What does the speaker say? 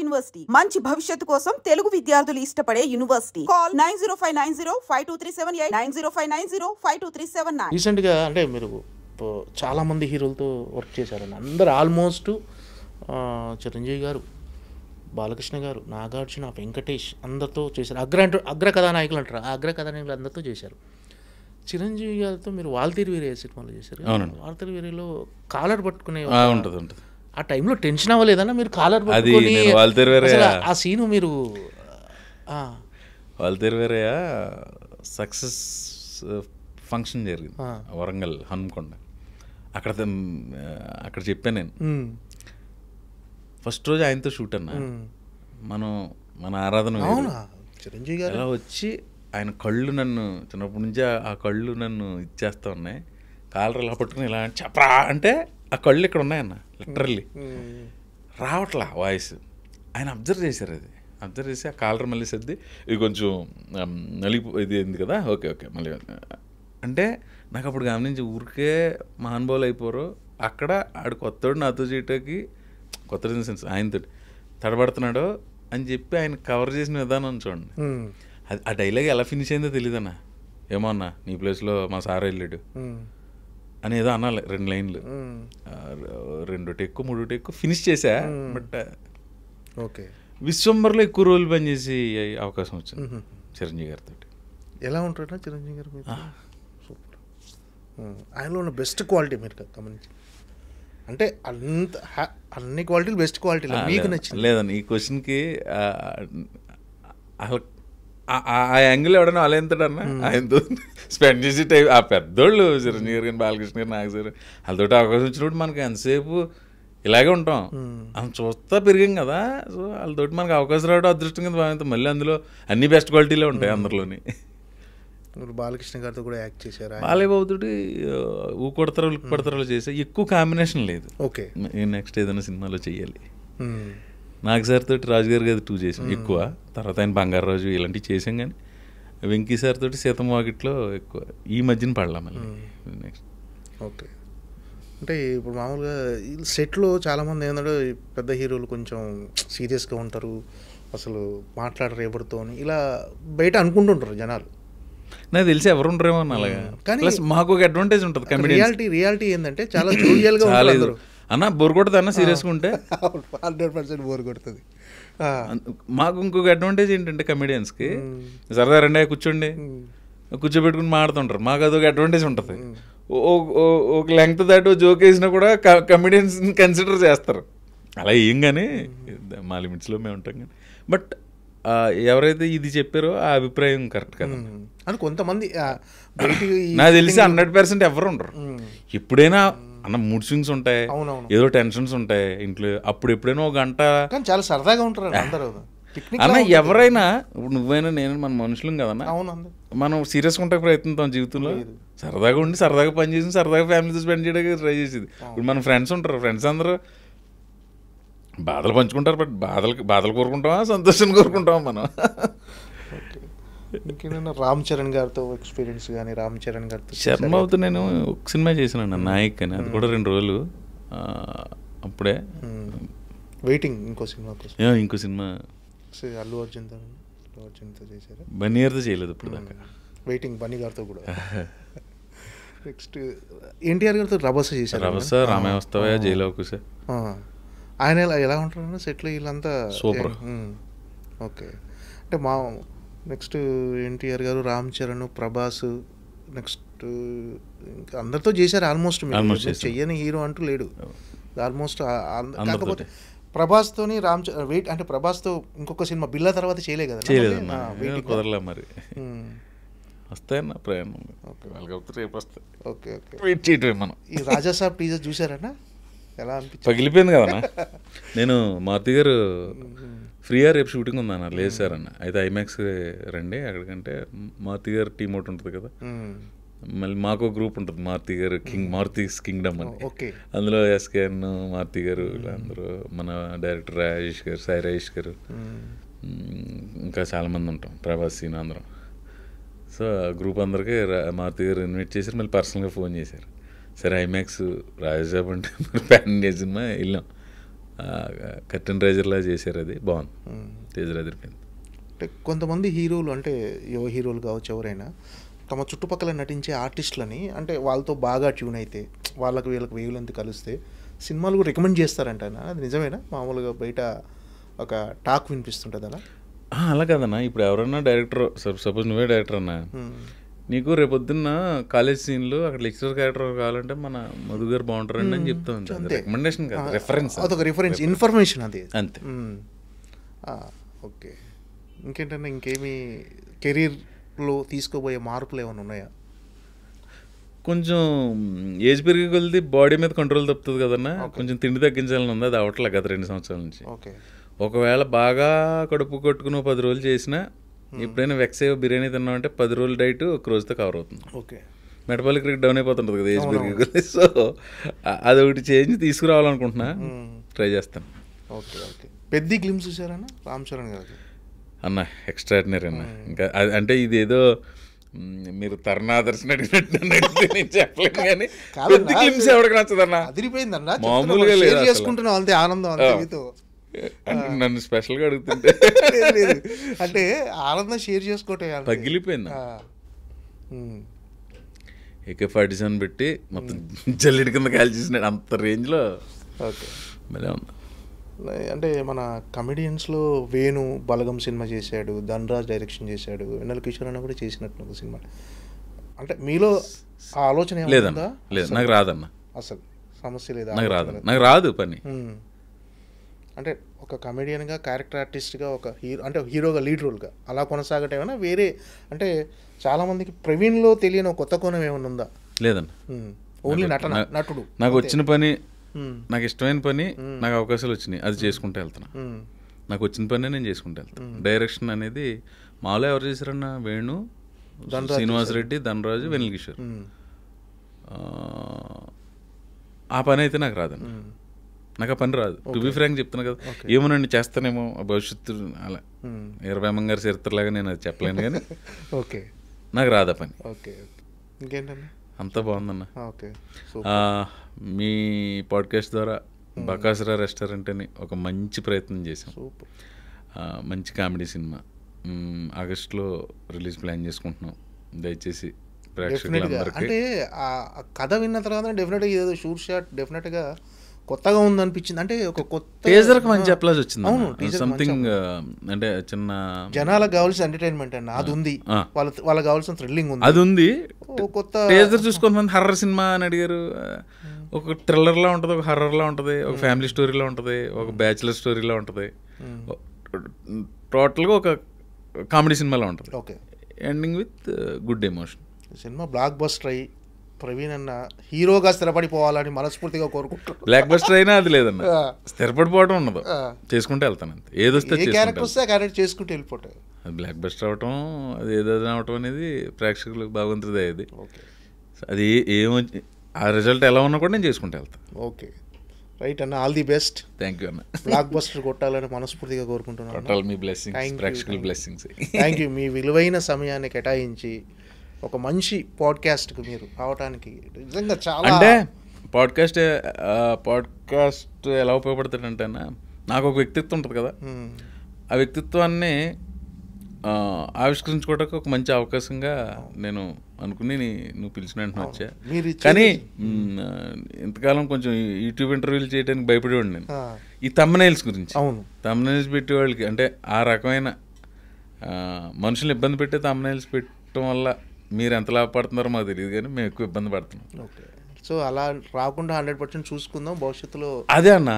University మంచి భవిష్యత్తు కోసం తెలుగు విద్యార్థులు ఇష్టపడే యూనివర్సిటీ. కాల్ 9059052378 9059052379. రీసెంట్ గా అంటే మీరు చాలా మంది హీరోలతో వర్క్ చేశారండి. అందరు ఆల్మోస్ట్ చిరంజీవి గారు, బాలకృష్ణ గారు, నాగార్జున, వెంకటేష్ అందరితో చేశారు. అగ్ర కథానాయకులు అంటారు, ఆ అగ్ర కథానాయకులు అందరితో చేశారు. చిరంజీవి గారితో మీరు వాల్తీరు వీరయ్య సినిమాలో చేశారు. వాల్తీరు వీరయ్యలో కాలర్ పట్టుకునే ఉంటుంది. ఆ టైంలో టెన్షన్ అవ్వలేదన్నా మీరు కాలర్ పట్టుకొని ఆ సీను మీరు? వాల్తీరు వీరయ్య సక్సెస్ ఫంక్షన్ జరిగింది వరంగల్ హన్మకొండ. అక్కడ చెప్పాను నేను ఫస్ట్ రోజు ఆయనతో షూట్ అన్నా. మన ఆరాధన చిరంజీవి గారు అలా వచ్చి ఆయన కళ్ళు నన్ను చిన్నప్పటి నుంచి ఆ కళ్ళు నన్ను ఇచ్చేస్తా ఉన్నాయి. కాలర్ ఇలా పట్టుకుని ఇలా చెప్పరా అంటే ఆ కళ్ళు ఇక్కడ ఉన్నాయన్న, లిటరల్లీ రావట్లా వాయిస్. ఆయన అబ్జర్వ్ చేశారు, అది అబ్జర్వ్ చేసి ఆ కాలర్ మళ్ళీ సర్ది ఇది కొంచెం ఇది అయింది కదా, ఓకే మళ్ళీ అంటే నాకు అప్పుడు గమనించి ఊరికే మహానుభావులు అయిపోరు. అక్కడ ఆడు కొత్తోడు నాతో చేయటానికి కొత్త సెన్స్ ఆయనతో తడబడుతున్నాడు అని చెప్పి ఆయన కవర్ చేసిన విధానం చూడండి. అది ఆ డైలాగ్ ఎలా ఫినిష్ అయిందో తెలియదన్నా. ఏమో అన్నా నీ ప్లేస్లో మా సార్ వెళ్ళాడు అని ఏదో అనాలి, 2 లైన్లు 2 టెక్కు 3 టెక్కు ఫినిష్ చేశా. బట్ ఓకే విశ్వంబర్లో ఎక్కువ రోజులు పనిచేసి అవకాశం వచ్చింది చిరంజీవి గారితో. ఎలా ఉంటాడా చిరంజీవి గారు? సూపర్. ఆయనలో ఉన్న బెస్ట్ క్వాలిటీ మీరు గమనించి అంటే అన్ని క్వాలిటీలు బెస్ట్ క్వాలిటీ మీకు నచ్చింది లేదండి ఈ క్వశ్చన్కి? అసలు ఆ యాంగిల్ ఎవడన్నా అలెంతడన్నా ఆయనతో స్పెండ్ చేసే టైం ఆ పెద్దోళ్ళు చిరంజీవి గారు కానీ బాలకృష్ణ గారు నాగ సార్ వాళ్ళతో అవకాశం వచ్చినప్పుడు మనకి ఎంతసేపు ఇలాగే ఉంటాం, మనం చూస్తా పెరిగాం కదా. సో వాళ్ళతోటి మనకు అవకాశం రావడం అదృష్టం కింద భావిస్తాం. మళ్ళీ అందులో అన్ని బెస్ట్ క్వాలిటీలే ఉంటాయి అందరిలోని. బాలకృష్ణ గారితో కూడా యాక్ట్ చేశారు. బాలయ్యబాబుతోటి ఊకొడతరు ఉలిక్కి చేసే ఎక్కువ కాంబినేషన్ లేదు. ఓకే నెక్స్ట్ ఏదైనా సినిమాలో చెయ్యాలి. నాగ్ సార్ తోటి రాజుగారి గారి 2 చేసాం ఎక్కువ. తర్వాత ఆయన బంగారు రాజు ఇలాంటివి చేసాం. కానీ వెంకీ సార్ తోటి సీతమ్మ వాకిట్లో ఎక్కువ ఈ మధ్యన పడలా మళ్ళీ నెక్స్ట్. ఓకే అంటే ఇప్పుడు మామూలుగా సెట్లో చాలామంది ఏంటంటే పెద్ద హీరోలు కొంచెం సీరియస్గా ఉంటారు, అసలు మాట్లాడరు ఎవరితో ఇలా బయట అనుకుంటుంటారు జనాలు. నాకు తెలిసి ఎవరు ఉండరేమో అలాగా. కానీ మాకు ఒక అడ్వాంటేజ్ ఉంటుంది. రియాలిటీ ఏంటంటే చాలా జోవియల్గా ఉంటారు అన్న. బోర్ కొడుతుంది అన్న సీరియస్గా ఉంటే 100% బోర్ కొడుతుంది. మాకు ఇంకొక అడ్వాంటేజ్ ఏంటంటే కమెడియన్స్కి సరదా రెండే కూర్చోబెట్టుకుని మాడుతుంటారు. మాకు అదొక అడ్వాంటేజ్ ఉంటుంది. ఒక లెంగ్త్ దాటి జోక్ వేసినా కూడా కమెడియన్స్ కన్సిడర్ చేస్తారు. అలా ఏం కానీ మా లిమిట్స్లో మేము ఉంటాం. కానీ బట్ ఎవరైతే ఇది చెప్పారో ఆ అభిప్రాయం కరెక్ట్ కదా అని కొంతమంది నాకు తెలిసి 100% ఎవరు ఉండరు. ఎప్పుడైనా అన్న మూడ్ స్వింగ్స్ ఉంటాయి, ఏదో టెన్షన్స్ ఉంటాయి ఇంట్లో. అప్పుడు ఎప్పుడైనా ఒక గంట చాలా సరదాగా ఉంటారు అందరూ అన్న. ఎవరైనా ఇప్పుడు నువ్వైనా నేను మన మనుషులం కదన్నా. మనం సీరియస్గా ఉంటే ప్రయత్నిస్తాం జీవితంలో. సరదాగా ఉండి సరదాగా పని చేసి సరదాగా ఫ్యామిలీతో స్పెండ్ చేయడానికి ట్రై చేసేది. ఇప్పుడు మన ఫ్రెండ్స్ ఉంటారు, ఫ్రెండ్స్ అందరూ బాధలు పంచుకుంటారు. బట్ బాధలు కోరుకుంటామా సంతోషాన్ని కోరుకుంటామా మనం? ఇంకేమైనా రామ్ చరణ్ గారితో ఎక్స్పీరియన్స్ కానీ? రామ్ చరణ్ గారితో శర్మతో నేను ఒక సినిమా చేశాను నాయక్ అని. అది కూడా 2 రోజులు అప్పుడే వెయిటింగ్ ఇంకో సినిమా కోసం. ఇంకో సినిమా అల్లు అర్జున్తో చేశారు. బన్నీ గారితో చేయలేదు ఇప్పుడు దాకా. వెయిటింగ్ బన్నీ గారితో కూడా. నెక్స్ట్ ఎన్టీఆర్ గారితో రభస చేశారు. రభస, రామయ్య వస్తావా, జైలు కుసే. ఆయన ఎలా ఉంటారు సెట్లో వీళ్ళంతా? సూపర్. ఓకే అంటే మా నెక్స్ట్ ఎన్టీఆర్ గారు, రామ్ చరణ్, ప్రభాస్, నెక్స్ట్ ఇంకా అందరితో చేశారు ఆల్మోస్ట్. చెయ్యని హీరో అంటూ లేడు ఆల్మోస్ట్. కాకపోతే ప్రభాస్తోని వెయిట్ అంటే ప్రభాస్తో ఇంకొక సినిమా బిల్లా తర్వాత చేయలే కదా? కుదరలే మరి. వస్తాయన్న ప్రయాణం. ఓకే వెయిట్ చేయటం మనం. ఈ రాజాసాబ్ టీజర్ చూసారన్నా? ఎలా అనిపించింది? పగిలిపోయింది కదన్నా. నేను మారుతి గారు ఫ్రీగా రేపు షూటింగ్ ఉందన్న. లేదు సార్ అన్న, అయితే ఐమాక్స్ రండి అక్కడికంటే. మారుతి గారు టీమ్ ఒకటి ఉంటుంది కదా, మళ్ళీ మాకు గ్రూప్ ఉంటుంది మారుతి గారు మారుతిస్ కింగ్డమ్ అని. అందులో ఎస్కేఎన్, మారుతి గారు వీళ్ళందరూ, మన డైరెక్టర్ రాజేష్ గారు, సాయి రాజేష్ గారు, ఇంకా చాలామంది ఉంటాం, ప్రభాస్ సీన్ అందరం. సో ఆ గ్రూప్ అందరికీ మారుతి గారు ఇన్వైట్ చేశారు. మళ్ళీ పర్సనల్గా ఫోన్ చేశారు. సరే ఐమాక్స్ రాజాసాబ్ అంటే మరి ప్యాన్ ఇండియా సినిమా వెళ్ళాం. కర్టెన్ రైజర్లా చేశారు, అది బాగుంది, తేజర్ అదిరిపోయింది. అంటే కొంతమంది హీరోలు, అంటే యువ హీరోలు కావచ్చు ఎవరైనా, తమ చుట్టుపక్కల నటించే ఆర్టిస్టులని అంటే వాళ్ళతో బాగా ట్యూన్ అయితే వాళ్ళకి వీళ్ళకి వేవులంతా కలిస్తే సినిమాలు కూడా రికమెండ్ చేస్తారంట, అది నిజమేనా? మామూలుగా బయట ఒక టాక్ వినిపిస్తుంటుంది అలా. అలా కదన్నా, ఇప్పుడు ఎవరన్నా డైరెక్టర్, సపోజ్ నువ్వే డైరెక్టర్ అన్నా, నీకు రేపొద్దున్న కాలేజ్ సీన్లు అక్కడ లెక్చరర్ క్యారెక్టర్ కావాలంటే మన మధు గారు బాగుంటారండి అని చెప్తా ఉంటాను. రికమెండేషన్ కాదు, రెఫరెన్స్, అదొక రిఫరెన్స్, ఇన్ఫర్మేషన్ అది అంతే. ఓకే. ఇంకేంటన్నా, ఇంకేమి కెరీర్లో తీసుకోబోయే మార్పులు ఏమైనా ఉన్నాయా? కొంచెం ఏజ్ పెరిగే కొద్ది బాడీ మీద కంట్రోల్ తప్పుతుంది కదన్నా, కొంచెం తిండి తగ్గించాలని ఉంది, అది అవట్లే గత 2 సంవత్సరాల నుంచి. ఓకే. ఒకవేళ బాగా కడుపు కొట్టుకుని 10 రోజులు చేసినా, ఎప్పుడైనా వెక్సేవ్ బిర్యానీ తిన్నామంటే 10 రోజుల డైట్ 1 రోజుతో కవర్ అవుతుంది. ఓకే. మెటబాలిక్ రేట్ డౌన్ అయిపోతుంటుంది కదా ఏజ్ పెరిగే కొద్ది. సో అదొకటి చేంజ్ తీసుకురావాలనుకుంటున్నా, ట్రై చేస్తాను. ఓకే. ఓకే. పెద్ద గ్లిమ్స్ చూసారన్నా రామ్ చరణ్ గారు అన్న, ఎక్స్ట్రాడినరీ అన్న. ఇంకా అంటే ఇదేదో మీరు తరుణాదర్శన నేను చెప్పలేను, కానీ పెద్ద గ్లిమ్స్ ఎవరికి నచ్చదన్నా, అదిరిపోయిందన్నా, మామూలుగా లేదు, చేసుకుంటున్నాం అంతే ఆనందం అంతే మీతో. నన్ను స్పెషల్గా అడుగుతుంటే అంటే ఆనందం షేర్ చేసుకోవటం పగిలిపోయింది. AK-47 పెట్టి మొత్తం జల్లెడి కింద కాల్చేసినాడు, అంత రేంజ్లో. ఓకే. భలే ఉంది. అంటే మన కమెడియన్స్లో వేణు బలగం సినిమా చేశాడు, ధనరాజ్ డైరెక్షన్ చేశాడు, వెన్నెల కిషోర్ అన్న కూడా చేసినట్టు ఒక సినిమా. అంటే మీలో ఆ ఆలోచన లేదన్నా, లేదు, నాకు రాదన్న, అసలు సమస్య లేదా? నాకు రాదు పని. అంటే ఒక కమెడియన్గా, క్యారెక్టర్ ఆర్టిస్ట్గా, ఒక హీరో అంటే హీరోగా లీడ్ రోల్గా అలా కొనసాగటం ఏమైనా వేరే, అంటే చాలామందికి ప్రవీణ్లో తెలియని కొత్త కోణం ఏమైనా ఉందా? లేదన్న, ఓన్లీ నటుడు. నాకు వచ్చిన పని, నాకు ఇష్టమైన పని, నాకు అవకాశాలు వచ్చినాయి, అది చేసుకుంటూ వెళ్తున్నా. నాకు వచ్చిన పని నేను చేసుకుంటూ వెళ్తాను. డైరెక్షన్ అనేది మాలో ఎవరు చేశారన్న, వేణు, శ్రీనివాస్ రెడ్డి, ధనరాజు, వెన్నెల కిషోర్. ఆ పని అయితే నాకు రాదన్న, నాకు ఆ పని రాదు. టు బి ఫ్రాంక్ చెప్తున్నా కదా, ఏమోనండి చేస్తానేమో భవిష్యత్తు, అలా 20 మంగారు చరిత్రలాగా నేను అది చెప్పలేను, కానీ ఓకే, నాకు రాదా పని. ఓకే. ఇంకేంటన్నా, అంతా బాగుందన్న. ఓకే. మీ పాడ్కాస్ట్ ద్వారా బకాసురా రెస్టారెంట్ అని ఒక మంచి ప్రయత్నం చేసాం. మంచి కామెడీ సినిమా ఆగస్టులో రిలీజ్ ప్లాన్ చేసుకుంటున్నాం. దయచేసి ప్రేక్షకులందరికీ, అంటే ఆ కథ విన్న తర్వాత డెఫినెట్గా ఏదో షూట్ షాట్ డెఫినెట్గా కొత్తగా ఉందనిపించింది. అంటే ఒక కొత్త టీజర్కి మంచి అప్లాజ్ వచ్చింది. అవును, సంథింగ్ అంటే చిన్న జనాలకు కావాల్సిన ఎంటర్టైన్మెంట్ అన్న అది ఉంది, వాళ్ళకి కావాల్సిన థ్రిల్లింగ్ ఉంది, అది ఉంది. కొత్త టీజర్ చూసుకొని మంది హర్రర్ సినిమా అని అడిగారు. ఒక థ్రిల్లర్లా ఉంటుంది, ఒక హర్రర్లా ఉంటుంది, ఒక ఫ్యామిలీ స్టోరీలా ఉంటుంది, ఒక బ్యాచులర్ స్టోరీలా ఉంటుంది, టోటల్గా ఒక కామెడీ సినిమాలా ఉంటుంది. Okay. Ending with good emotion. Cinema block buster అయ్యి ప్రవీణ్ అన్న హీరోగా స్థిరపడిపోవాలని మనస్ఫూర్తిగా కోరుకుంటున్నాను. బ్లాక్ బస్టర్ అయినా అది లేదన్న, స్థిరపడిపోవడం ఉండదు, చేసుకుంటే వెళ్తాను అంతే. ఏదొస్తే క్యారెక్టర్ వస్తే ఆ క్యారెక్టర్ చేసుకుంటూ వెళ్ళిపోతాయి. అది బ్లాక్ బస్టర్ అవటం, అది ఏదైనా అవటం అనేది ప్రేక్షకులకు భగవంతుడిదే. అది అది ఏమో ఆ రిజల్ట్ ఎలా ఉన్నా కూడా నేను చేసుకుంటూ వెళ్తాను. ఓకే, రైట్ అన్న, all the best. Thank you అన్న. బ్లాక్ బస్టర్ కొట్టాలని మనస్ఫూర్తిగా కోరుకుంటున్నాను. మీ బ్లెస్సింగ్స్, ప్రేక్షకుల బ్లెస్సింగ్స్. Thank you. మీ విలువైన సమయాన్ని కేటాయించి ఒక మంచి పాడ్కాస్ట్కి మీరు రావడానికి నిజంగా చాలా, అంటే పాడ్కాస్ట్ ఎలా ఉపయోగపడుతుందంటే అన్న, నాకు ఒక వ్యక్తిత్వం ఉంటుంది కదా, ఆ వ్యక్తిత్వాన్ని ఆవిష్కరించుకోవడానికి ఒక మంచి అవకాశంగా నేను అనుకుని నువ్వు పిలిచిన వెంటనే వచ్చా. కానీ ఇంతకాలం కొంచెం యూట్యూబ్ ఇంటర్వ్యూలు చేయడానికి భయపడేవాడు నేను, ఈ థంబ్నెయిల్స్ గురించి. అవును, థంబ్నెయిల్స్ పెట్టేవాళ్ళకి, అంటే ఆ రకమైన మనుషులు ఇబ్బంది పెట్టే థంబ్నెయిల్స్ పెట్టడం వల్ల మీరు ఎంత లాభపడుతున్నారో మాకు తెలియదు, కానీ మేము ఎక్కువ ఇబ్బంది పడుతున్నాం. ఓకే. సో అలా రాకుండా 100% చూసుకుందాం భవిష్యత్తులో. అదే అన్న,